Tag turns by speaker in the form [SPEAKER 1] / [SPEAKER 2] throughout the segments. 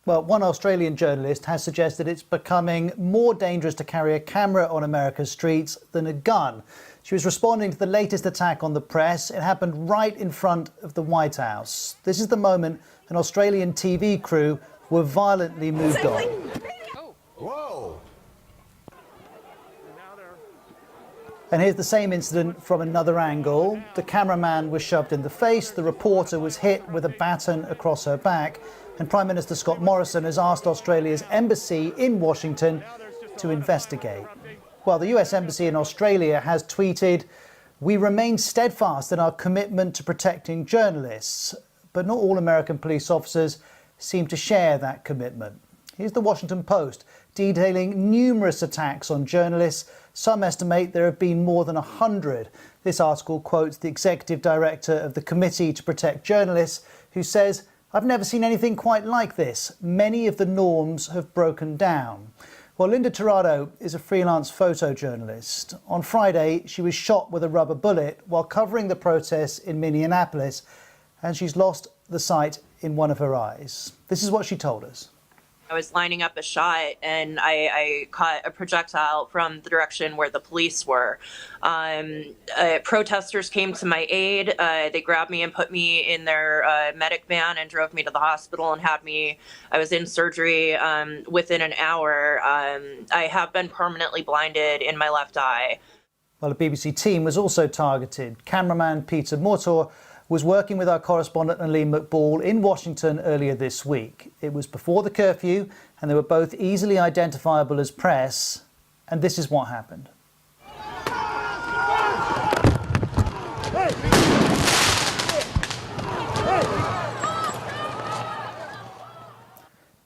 [SPEAKER 1] Well, one Australian journalist has suggested it's becoming more dangerous to carry a camera on America's streets than a gun. She was responding to the latest attack on the press. It happened right in front of the White House. This is the moment an Australian TV crew were violently moved on.
[SPEAKER 2] Whoa!
[SPEAKER 1] And here's the same incident from another angle. The cameraman was shoved in the face, the reporter was hit with a baton across her back, and Prime Minister Scott Morrison has asked Australia's embassy in Washington to investigate. Well, the US Embassy in Australia has tweeted, "We remain steadfast in our commitment to protecting journalists," but not all American police officers seem to share that commitment. Here's the Washington Post detailing numerous attacks on journalists. Some estimate there have been more than 100. This article quotes the executive director of the Committee to Protect Journalists, who says, "I've never seen anything quite like this. Many of the norms have broken down." Well, Linda Tirado is a freelance photojournalist. On Friday, she was shot with a rubber bullet while covering the protests in Minneapolis, and she's lost the sight in one of her eyes. This is what she told us.
[SPEAKER 3] I was lining up a shot and I caught a projectile from the direction where the police were. Protesters came to my aid. They grabbed me and put me in their medic van and drove me to the hospital and I was in surgery within an hour. I have been permanently blinded in my left eye.
[SPEAKER 1] Well, a BBC team was also targeted. Cameraman Peter Mortor was working with our correspondent Aline McBall in Washington earlier this week. It was before the curfew and they were both easily identifiable as press. And this is what happened.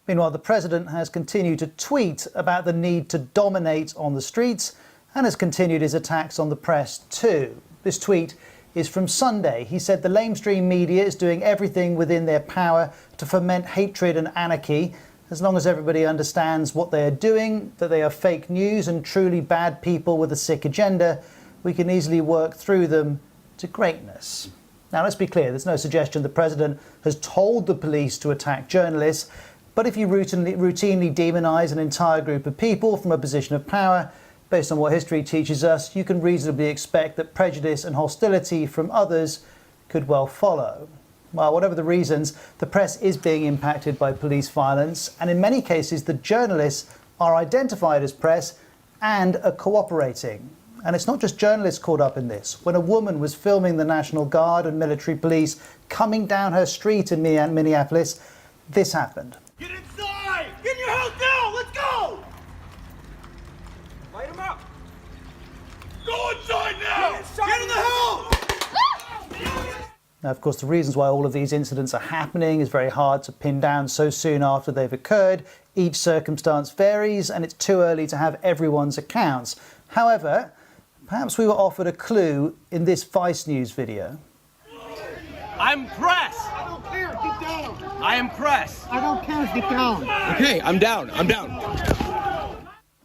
[SPEAKER 1] Meanwhile, the president has continued to tweet about the need to dominate on the streets and has continued his attacks on the press too. This tweet is from Sunday. He said the lamestream media is doing everything within their power to foment hatred and anarchy. As long as everybody understands what they are doing, that they are fake news and truly bad people with a sick agenda, we can easily work through them to greatness. Now, let's be clear, there's no suggestion the president has told the police to attack journalists, but if you routinely demonize an entire group of people from a position of power, based on what history teaches us, you can reasonably expect that prejudice and hostility from others could well follow. Well, whatever the reasons, the press is being impacted by police violence, and in many cases, the journalists are identified as press and are cooperating. And it's not just journalists caught up in this. When a woman was filming the National Guard and military police coming down her street in Minneapolis, this happened.
[SPEAKER 2] Get inside! Get in your house now! Let's go!
[SPEAKER 4] Light him up!
[SPEAKER 2] Go inside now! Get in the house!
[SPEAKER 1] Now, of course, the reasons why all of these incidents are happening is very hard to pin down so soon after they've occurred. Each circumstance varies, and it's too early to have everyone's accounts. However, perhaps we were offered a clue in this Vice News video.
[SPEAKER 4] I'm press!
[SPEAKER 5] I don't care, get down!
[SPEAKER 4] I am press!
[SPEAKER 5] I don't care, get down!
[SPEAKER 4] Okay, I'm down, I'm down.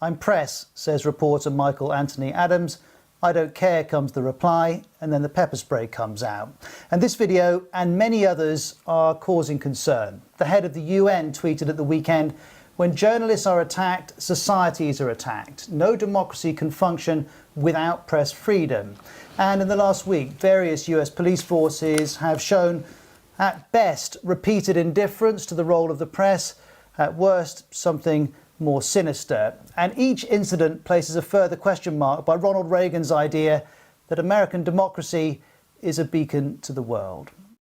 [SPEAKER 1] "I'm press," says reporter Michael Anthony Adams. "I don't care," comes the reply, and then the pepper spray comes out. And this video and many others are causing concern. The head of the UN tweeted at the weekend, "When journalists are attacked, societies are attacked. No democracy can function without press freedom." And in the last week, various US police forces have shown, at best, repeated indifference to the role of the press, at worst, something more sinister. And each incident places a further question mark by Ronald Reagan's idea that American democracy is a beacon to the world.